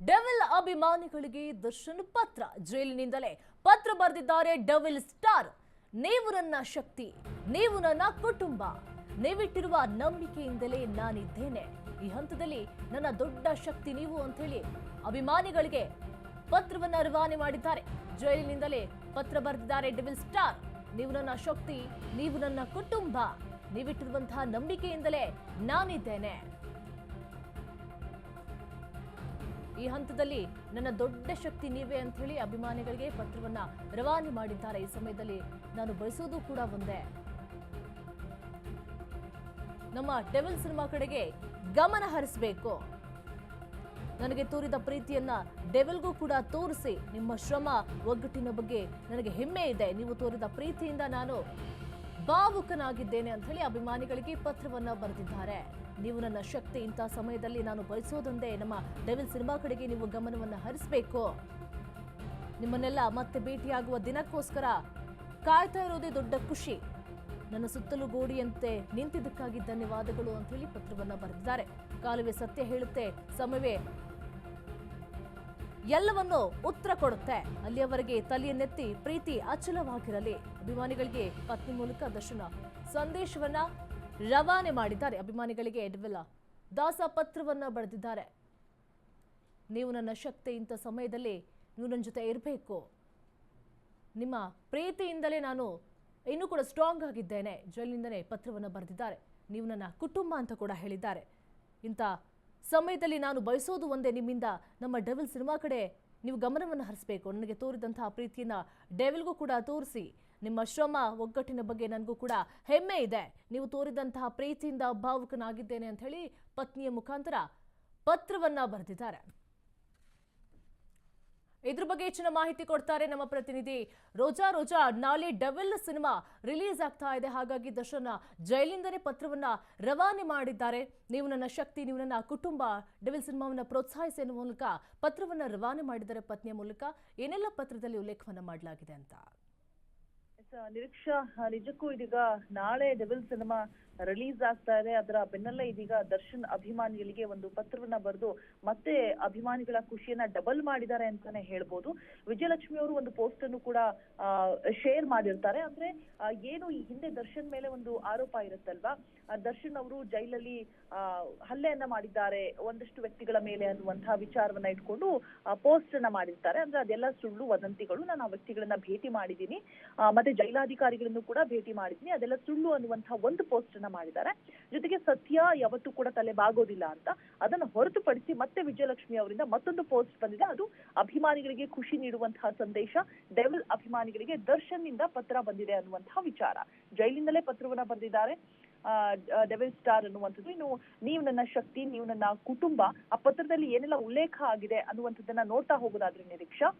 Devil ಅಭಿಮಾನಿಗಳಿಗೆ ದರ್ಶನ್ ಪತ್ರ. ಜೈಲಿನಿಂದಲೇ ಪತ್ರ ಬರೆದಿದ್ದಾರೆ ಡೆವಿಲ್ ಸ್ಟಾರ್. ನೀವು ನನ್ನ ಶಕ್ತಿ, ನೀವು ನನ್ನ ಕುಟುಂಬ, ನೀವಿಟ್ಟಿರುವ ನಂಬಿಕೆಯಿಂದಲೇ ನಾನಿದ್ದೇನೆ. ಈ ಹಂತದಲ್ಲಿ ನನ್ನ ದೊಡ್ಡ ಶಕ್ತಿ ನೀವು ಅಂತ ಹೇಳಿ ಅಭಿಮಾನಿಗಳಿಗೆ ಪತ್ರವನ್ನ ರವಾನೆ ಮಾಡಿದ್ದಾರೆ. ಜೈಲಿನಿಂದಲೇ ಪತ್ರ ಬರೆದಿದ್ದಾರೆ ಡೆವಿಲ್ ಸ್ಟಾರ್. ನೀವು ನನ್ನ ಶಕ್ತಿ, ನೀವು ನನ್ನ ಕುಟುಂಬ, ನೀವಿಟ್ಟಿರುವಂತಹ ನಂಬಿಕೆಯಿಂದಲೇ ನಾನಿದ್ದೇನೆ. ಈ ಹಂತದಲ್ಲಿ ನನ್ನ ದೊಡ್ಡ ಶಕ್ತಿ ನೀವೇ ಅಂತ ಹೇಳಿ ಅಭಿಮಾನಿಗಳಿಗೆ ಪತ್ರವನ್ನ ರವಾನೆ ಮಾಡಿದ್ದಾರೆ. ಈ ಸಮಯದಲ್ಲಿ ನಾನು ಬಯಸೋದು ಕೂಡ ಒಂದೇ, ನಮ್ಮ ಡೆವಿಲ್ ಸಿನಿಮಾ ಕಡೆಗೆ ಗಮನ ಹರಿಸಬೇಕು. ನನಗೆ ತೋರಿದ ಪ್ರೀತಿಯನ್ನ ಡೆವಿಲ್ಗೂ ಕೂಡ ತೋರಿಸಿ. ನಿಮ್ಮ ಶ್ರಮ ಒಗ್ಗಟ್ಟಿನ ಬಗ್ಗೆ ನನಗೆ ಹೆಮ್ಮೆ ಇದೆ. ನೀವು ತೋರಿದ ಪ್ರೀತಿಯಿಂದ ನಾನು ಭಾವುಕನಾಗಿದ್ದೇನೆ ಅಂತ ಹೇಳಿ ಅಭಿಮಾನಿಗಳಿಗೆ ಪತ್ರವನ್ನ ಬರೆದಿದ್ದಾರೆ. ನೀವು ನನ್ನ ಶಕ್ತಿ, ಇಂಥ ಸಮಯದಲ್ಲಿ ನಾನು ಬಯಸೋದೊಂದೇ, ನಮ್ಮ ಡೆವಿಲ್ ಸಿನಿಮಾ ಕಡೆಗೆ ನೀವು ಗಮನವನ್ನು ಹರಿಸಬೇಕು. ನಿಮ್ಮನ್ನೆಲ್ಲ ಮತ್ತೆ ಭೇಟಿಯಾಗುವ ದಿನಕ್ಕೋಸ್ಕರ ಕಾಯ್ತಾ ಇರೋದೇ ದೊಡ್ಡ ಖುಷಿ. ನನ್ನ ಸುತ್ತಲೂ ಗೋಡಿಯಂತೆ ನಿಂತಿದ್ದಕ್ಕಾಗಿ ಧನ್ಯವಾದಗಳು ಅಂತ ಹೇಳಿ ಪತ್ರವನ್ನ ಬರೆದಿದ್ದಾರೆ. ಕಾಲವೇ ಸತ್ಯ ಹೇಳುತ್ತೆ, ಸಮಯವೇ ಎಲ್ಲವನ್ನೂ ಉತ್ತರ ಕೊಡುತ್ತೆ. ಅಲ್ಲಿಯವರೆಗೆ ತಲೆಯನ್ನೆತ್ತಿ ಪ್ರೀತಿ ಅಚಲವಾಗಿರಲಿ. ಅಭಿಮಾನಿಗಳಿಗೆ ಪತ್ನಿ ಮೂಲಕ ದರ್ಶನ ಸಂದೇಶವನ್ನ ರವಾನೆ ಮಾಡಿದ್ದಾರೆ. ಅಭಿಮಾನಿಗಳಿಗೆ ಡೆವಿಲ್ ದಾಸ ಪತ್ರವನ್ನ ಬರೆದಿದ್ದಾರೆ. ನೀವು ನನ್ನ ಶಕ್ತಿ, ಇಂಥ ಸಮಯದಲ್ಲಿ ನೀವು ನನ್ನ ಜೊತೆ ಇರಬೇಕು. ನಿಮ್ಮ ಪ್ರೀತಿಯಿಂದಲೇ ನಾನು ಇನ್ನೂ ಕೂಡ ಸ್ಟ್ರಾಂಗ್ ಆಗಿದ್ದೇನೆ. ಜೈಲಿನಿಂದಲೇ ಪತ್ರವನ್ನು ಬರೆದಿದ್ದಾರೆ. ನೀವು ನನ್ನ ಕುಟುಂಬ ಅಂತ ಕೂಡ ಹೇಳಿದ್ದಾರೆ. ಇಂಥ ಸಮಯದಲ್ಲಿ ನಾನು ಬಯಸೋದು ಒಂದೇ, ನಿಮ್ಮಿಂದ ನಮ್ಮ ಡೆವಿಲ್ ಸಿನಿಮಾ ಕಡೆ ನೀವು ಗಮನವನ್ನು ಹರಿಸಬೇಕು. ನನಗೆ ತೋರಿದಂತಹ ಪ್ರೀತಿಯನ್ನ ಡೆವಿಲ್ಗೂ ಕೂಡ ತೋರಿಸಿ. ನಿಮ್ಮ ಶ್ರಮ ಒಗ್ಗಟ್ಟಿನ ಬಗ್ಗೆ ನನಗೂ ಕೂಡ ಹೆಮ್ಮೆ ಇದೆ. ನೀವು ತೋರಿದಂತಹ ಪ್ರೀತಿಯಿಂದ ಭಾವುಕನಾಗಿದ್ದೇನೆ ಅಂತ ಹೇಳಿ ಪತ್ನಿಯ ಮುಖಾಂತರ ಪತ್ರವನ್ನ ಬರೆದಿದ್ದಾರೆ. ಇದ್ರ ಬಗ್ಗೆ ಹೆಚ್ಚಿನ ಮಾಹಿತಿ ಕೊಡ್ತಾರೆ ನಮ್ಮ ಪ್ರತಿನಿಧಿ ರೋಜಾ. ನಾಳೆ ಡೆವಿಲ್ ಸಿನಿಮಾ ರಿಲೀಸ್ ಆಗ್ತಾ ಇದೆ, ಹಾಗಾಗಿ ದರ್ಶನ್ ಜೈಲಿಂದಲೇ ಪತ್ರವನ್ನ ರವಾನೆ ಮಾಡಿದ್ದಾರೆ. ನೀವು ನನ್ನ ಶಕ್ತಿ, ನೀವು ನನ್ನ ಕುಟುಂಬ, ಡೆವಿಲ್ ಸಿನಿಮಾವನ್ನ ಪ್ರೋತ್ಸಾಹಿಸಿ ಎನ್ನುವ ಮೂಲಕ ಪತ್ರವನ್ನ ರವಾನೆ ಮಾಡಿದ್ದಾರೆ ಪತ್ನಿಯ ಮೂಲಕ. ಏನೆಲ್ಲ ಪತ್ರದಲ್ಲಿ ಉಲ್ಲೇಖವನ್ನ ಮಾಡಲಾಗಿದೆ ಅಂತ ನಿರೀಕ್ಷಾ, ನಿಜಕ್ಕೂ ಇದೀಗ ನಾಳೆ ಡೆವಿಲ್ ಸಿನಿಮಾ ರಿಲೀಸ್ ಆಗ್ತಾ ಇದೆ. ಅದರ ಬೆನ್ನಲ್ಲೇ ಇದೀಗ ದರ್ಶನ್ ಅಭಿಮಾನಿಗಳಿಗೆ ಒಂದು ಪತ್ರವನ್ನ ಬರೆದು ಮತ್ತೆ ಅಭಿಮಾನಿಗಳ ಖುಷಿಯನ್ನ ಡಬಲ್ ಮಾಡಿದ್ದಾರೆ ಅಂತಾನೆ ಹೇಳ್ಬೋದು. ವಿಜಯಲಕ್ಷ್ಮಿ ಅವರು ಒಂದು ಪೋಸ್ಟ್ ಅನ್ನು ಕೂಡ ಶೇರ್ ಮಾಡಿರ್ತಾರೆ. ಅಂದ್ರೆ ಏನು ಈ ಹಿಂದೆ ದರ್ಶನ್ ಮೇಲೆ ಒಂದು ಆರೋಪ ಇರುತ್ತಲ್ವಾ, ದರ್ಶನ್ ಅವರು ಜೈಲಲ್ಲಿ ಹಲ್ಲೆಯನ್ನ ಮಾಡಿದ್ದಾರೆ ಒಂದಷ್ಟು ವ್ಯಕ್ತಿಗಳ ಮೇಲೆ ಅನ್ನುವಂತಹ ವಿಚಾರವನ್ನ ಇಟ್ಕೊಂಡು ಪೋಸ್ಟ್ ಅನ್ನ ಮಾಡಿರ್ತಾರೆ. ಅಂದ್ರೆ ಅದೆಲ್ಲ ಸುಳ್ಳು ವದಂತಿಗಳು, ನಾನು ಆ ವ್ಯಕ್ತಿಗಳನ್ನ ಭೇಟಿ ಮಾಡಿದ್ದೀನಿ, ಮತ್ತೆ ಜೈಲಾಧಿಕಾರಿಗಳನ್ನು ಕೂಡ ಭೇಟಿ ಮಾಡಿದ್ದೀನಿ, ಅದೆಲ್ಲ ಸುಳ್ಳು ಅನ್ನುವಂತಹ ಒಂದು ಪೋಸ್ಟ್ ಮಾಡಿದ್ದಾರೆ. ಜೊತೆಗೆ ಸತ್ಯ ಯಾವತ್ತೂ ಕೂಡ ತಲೆ ಬಾಗೋದಿಲ್ಲ ಅಂತ ಅದನ್ನು ಹೊರತುಪಡಿಸಿ ಮತ್ತೆ ವಿಜಯಲಕ್ಷ್ಮಿ ಅವರಿಂದ ಮತ್ತೊಂದು ಪೋಸ್ಟ್ ಬಂದಿದೆ. ಅದು ಅಭಿಮಾನಿಗಳಿಗೆ ಖುಷಿ ನೀಡುವಂತಹ ಸಂದೇಶ. ಡೆವಿಲ್ ಅಭಿಮಾನಿಗಳಿಗೆ ದರ್ಶನ್ ನಿಂದ ಪತ್ರ ಬಂದಿದೆ ಅನ್ನುವಂತಹ ವಿಚಾರ. ಜೈಲಿಂದಲೇ ಪತ್ರವನ್ನ ಬರೆದಿದ್ದಾರೆ ಡೆವಿಲ್ ಸ್ಟಾರ್ ಅನ್ನುವಂಥದ್ದು. ಇನ್ನು ನೀವು ನನ್ನ ಶಕ್ತಿ, ನೀವು ನನ್ನ ಕುಟುಂಬ, ಆ ಪತ್ರದಲ್ಲಿ ಏನೆಲ್ಲ ಉಲ್ಲೇಖ ಆಗಿದೆ ಅನ್ನುವಂಥದ್ದನ್ನ ನೋಡ್ತಾ ಹೋಗೋದಾದ್ರೆ ನಿರೀಕ್ಷಾ,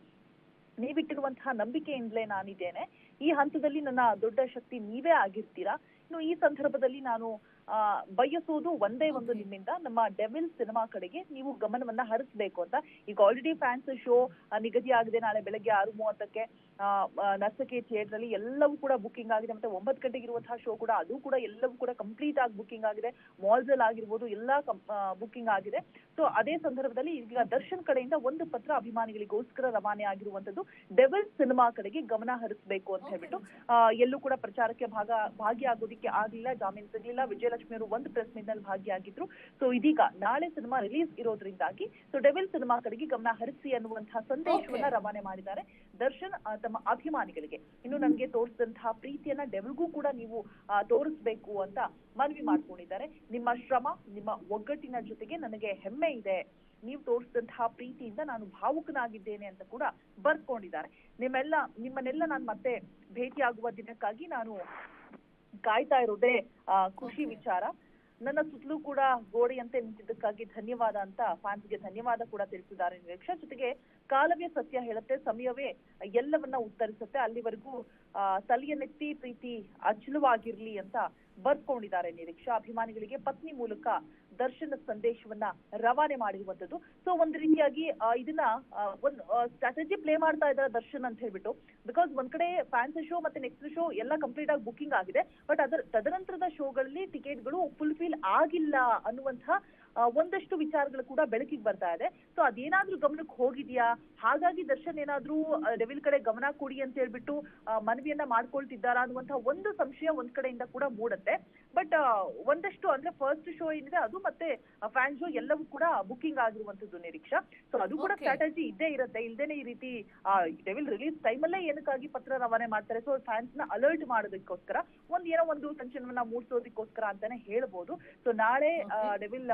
ನೀವಿಟ್ಟಿರುವಂತಹ ನಂಬಿಕೆಯಿಂದಲೇ ನಾನಿದ್ದೇನೆ. ಈ ಹಂತದಲ್ಲಿ ನನ್ನ ದೊಡ್ಡ ಶಕ್ತಿ ನೀವೇ ಆಗಿರ್ತೀರಾ. ಇನ್ನು ಈ ಸಂದರ್ಭದಲ್ಲಿ ನಾನು ಬಯಸೋದು ಒಂದೇ ಒಂದು, ನಿಮ್ಮಿಂದ ನಮ್ಮ ಡೆವಿಲ್ ಸಿನಿಮಾ ಕಡೆಗೆ ನೀವು ಗಮನವನ್ನ ಹರಿಸಬೇಕು ಅಂತ. ಈಗ ಆಲ್ರೆಡಿ ಫ್ಯಾನ್ಸ್ ಶೋ ನಿಗದಿ ಆಗಿದೆ. ನಾಳೆ ಬೆಳಗ್ಗೆ 6:30ಕ್ಕೆ ನರ್ಸಕಿ ಥಿಯೇಟರ್ ಅಲ್ಲಿ ಎಲ್ಲವೂ ಕೂಡ ಬುಕಿಂಗ್ ಆಗಿದೆ. ಮತ್ತೆ 9 ಗಂಟೆಗೆ ಇರುವಂತಹ ಶೋ ಕೂಡ, ಅದು ಕೂಡ ಎಲ್ಲವೂ ಕೂಡ ಕಂಪ್ಲೀಟ್ ಆಗಿ ಬುಕಿಂಗ್ ಆಗಿದೆ. ಮಾಲ್ಸ್ ಅಲ್ಲಿ ಆಗಿರ್ಬೋದು ಎಲ್ಲಾ ಬುಕಿಂಗ್ ಆಗಿದೆ. ಸೊ ಅದೇ ಸಂದರ್ಭದಲ್ಲಿ ಈಗ ದರ್ಶನ್ ಕಡೆಯಿಂದ ಒಂದು ಪತ್ರ ಅಭಿಮಾನಿಗಳಿಗೋಸ್ಕರ ರವಾನೆ ಆಗಿರುವಂತದ್ದು. ಡೆವಿಲ್ ಸಿನಿಮಾ ಕಡೆಗೆ ಗಮನ ಹರಿಸಬೇಕು ಅಂತ ಹೇಳ್ಬಿಟ್ಟು ಎಲ್ಲೂ ಕೂಡ ಪ್ರಚಾರಕ್ಕೆ ಭಾಗಿಯಾಗೋದಿಕ್ಕೆ ಆಗ್ಲಿಲ್ಲ, ಜಾಮೀನು ಸಿಗ್ಲಿಲ್ಲ. ವಿಜಯಲಕ್ಷ್ಮಿ ಅವರು ಒಂದು ಪ್ರೆಸ್ ಮೀಟ್ ನಲ್ಲಿ ಭಾಗಿಯಾಗಿದ್ರು. ಸೊ ಇದೀಗ ನಾಳೆ ಸಿನಿಮಾ ರಿಲೀಸ್ ಇರೋದ್ರಿಂದಾಗಿ ಸೊ ಡೆವಿಲ್ ಸಿನಿಮಾ ಕಡೆಗೆ ಗಮನ ಹರಿಸಿ ಅನ್ನುವಂತಹ ಸಂದೇಶವನ್ನ ರವಾನೆ ಮಾಡಿದ್ದಾರೆ ದರ್ಶನ್ ತಮ್ಮ ಅಭಿಮಾನಿಗಳಿಗೆ. ಇನ್ನು ನನಗೆ ತೋರಿಸಿದಂತಹ ಪ್ರೀತಿಯನ್ನ ಡೆವಿಲ್ಗೂ ಕೂಡ ನೀವು ತೋರಿಸ್ಬೇಕು ಅಂತ ಮನವಿ ಮಾಡ್ಕೊಂಡಿದ್ದಾರೆ. ನಿಮ್ಮ ಶ್ರಮ, ನಿಮ್ಮ ಒಗ್ಗಟ್ಟಿನ ಜೊತೆಗೆ ನನಗೆ ಹೆಮ್ಮೆ ಇದೆ. ನೀವು ತೋರಿಸಿದಂತಹ ಪ್ರೀತಿಯಿಂದ ನಾನು ಭಾವುಕನಾಗಿದ್ದೇನೆ ಅಂತ ಕೂಡ ಬರ್ಕೊಂಡಿದ್ದಾರೆ. ನಿಮ್ಮನ್ನೆಲ್ಲ ನಾನು ಮತ್ತೆ ಭೇಟಿಯಾಗುವ ದಿನಕ್ಕಾಗಿ ನಾನು ಕಾಯ್ತಾ ಇರೋದೇ ಖುಷಿ ವಿಚಾರ. ನನ್ನ ಸುತ್ತಲೂ ಕೂಡ ಗೋಡೆಯಂತೆ ನಿಂತಿದ್ದಕ್ಕಾಗಿ ಧನ್ಯವಾದ ಅಂತ ಫ್ಯಾನ್ಸ್ಗೆ ಧನ್ಯವಾದ ಕೂಡ ತಿಳಿಸಿದ್ದಾರೆ ನಿರೀಕ್ಷಾ. ಜೊತೆಗೆ ಕಾಲವೇ ಸತ್ಯ ಹೇಳುತ್ತೆ, ಸಮಯವೇ ಎಲ್ಲವನ್ನ ಉತ್ತರಿಸುತ್ತೆ. ಅಲ್ಲಿವರೆಗೂ ತಲೆಯನ್ನೆತ್ತಿ ಪ್ರೀತಿ ಅಚಲವಾಗಿರ್ಲಿ ಅಂತ ಬರ್ಕೊಂಡಿದ್ದಾರೆ ನಿರೀಕ್ಷಾ. ಅಭಿಮಾನಿಗಳಿಗೆ ಪತ್ನಿ ಮೂಲಕ ದರ್ಶನ ಸಂದೇಶವನ್ನ ರವಾನೆ ಮಾಡಿರುವಂತದ್ದು. ಸೊ ಒಂದ್ ರೀತಿಯಾಗಿ ಇದನ್ನ ಒಂದ್ ಸ್ಟ್ರಾಟಜಿ ಪ್ಲೇ ಮಾಡ್ತಾ ಇದ್ದಾರೆ ದರ್ಶನ್ ಅಂತ ಹೇಳ್ಬಿಟ್ಟು. ಬಿಕಾಸ್ ಒಂದ್ ಕಡೆ ಫ್ಯಾನ್ಸಿ ಶೋ ಮತ್ತೆ ನೆಕ್ಸ್ಟ್ ಶೋ ಎಲ್ಲ ಕಂಪ್ಲೀಟ್ ಆಗಿ ಬುಕಿಂಗ್ ಆಗಿದೆ. ಬಟ್ ತದನಂತರದ ಶೋಗಳಲ್ಲಿ ಟಿಕೆಟ್ಗಳು ಫುಲ್ಫಿಲ್ ಆಗಿಲ್ಲ ಅನ್ನುವಂತಹ ಒಂದಷ್ಟು ವಿಚಾರಗಳು ಕೂಡ ಬೆಳಕಿಗೆ ಬರ್ತಾ ಇದೆ. ಸೊ ಅದೇನಾದ್ರೂ ಗಮನಕ್ಕೆ ಹೋಗಿದ್ಯಾ, ಹಾಗಾಗಿ ದರ್ಶನ್ ಏನಾದ್ರೂ ಡೆವಿಲ್ ಕಡೆ ಗಮನ ಕೊಡಿ ಅಂತ ಹೇಳ್ಬಿಟ್ಟು ಮನವಿಯನ್ನ ಮಾಡ್ಕೊಳ್ತಿದ್ದಾರಾ ಅನ್ನುವಂತಹ ಒಂದು ಸಂಶಯ ಒಂದ್ ಕಡೆಯಿಂದ ಕೂಡ ಮೂಡುತ್ತೆ. ಬಟ್ ಒಂದಷ್ಟು ಅಂದ್ರೆ ಫಸ್ಟ್ ಶೋ ಏನಿದೆ ಅದು ಮತ್ತೆ ಫ್ಯಾನ್ ಶೋ ಎಲ್ಲವೂ ಕೂಡ ಬುಕಿಂಗ್ ಆಗಿರುವಂತದ್ದು ನಿರೀಕ್ಷಾ. ಸೊ ಅದು ಕೂಡ ಸ್ಟ್ರಾಟಜಿ ಇದ್ದೇ ಇರುತ್ತೆ. ಇಲ್ದೇನೆ ಈ ರೀತಿ ಡೆವಿಲ್ ರಿಲೀಸ್ ಟೈಮಲ್ಲೇ ಏನಕ್ಕಾಗಿ ಪತ್ರ ರವಾನೆ ಮಾಡ್ತಾರೆ, ಸೊ ಫ್ಯಾನ್ಸ್ ನ ಅಲರ್ಟ್ ಮಾಡೋದಕ್ಕೋಸ್ಕರ ಏನೋ ಒಂದು ಸಂಚಲನವನ್ನ ಮೂಡಿಸೋದಕ್ಕೋಸ್ಕರ ಅಂತಾನೆ ಹೇಳ್ಬೋದು. ಸೊ ನಾಳೆ ಡೆವಿಲ್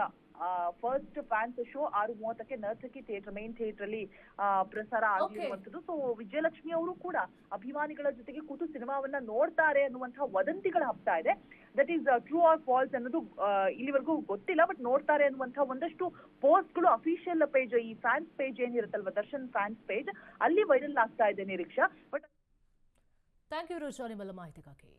ಫಸ್ಟ್ ಫ್ಯಾನ್ಸ್ ಶೋ 6:30ಕ್ಕೆ ನರ್ತಕಿ ಥಿಯೇಟರ್ ಮೇನ್ ಥಿಯೇಟರ್ ಅಲ್ಲಿ ಪ್ರಸಾರ ಆಗಿರುವಂತದ್ದು. ಸೊ ವಿಜಯಲಕ್ಷ್ಮಿ ಅವರು ಕೂಡ ಅಭಿಮಾನಿಗಳ ಜೊತೆಗೆ ಕೂತು ಸಿನಿಮಾವನ್ನ ನೋಡ್ತಾರೆ ಅನ್ನುವಂತಹ ವದಂತಿಗಳು ಹಬ್ತಾ ಇದೆ. That is true or false ಅನ್ನೋದು ಇಲ್ಲಿವರೆಗೂ ಗೊತ್ತಿಲ್ಲ. ಬಟ್ ನೋಡ್ತಾರೆ ಅನ್ನುವಂತಹ ಒಂದಷ್ಟು ಪೋಸ್ಟ್ಗಳು ಅಫಿಷಿಯಲ್ ಪೇಜ್, ಈ ಫ್ಯಾನ್ಸ್ ಪೇಜ್ ಏನಿರುತ್ತಲ್ವಾ ದರ್ಶನ್ ಫ್ಯಾನ್ಸ್ ಪೇಜ್, ಅಲ್ಲಿ ವೈರಲ್ ಆಗ್ತಾ ಇದೆ Nireeksha. But thank you Rucha ನಿಮ್ಮೆಲ್ಲ ಮಾಹಿತಿಗಾಗಿ.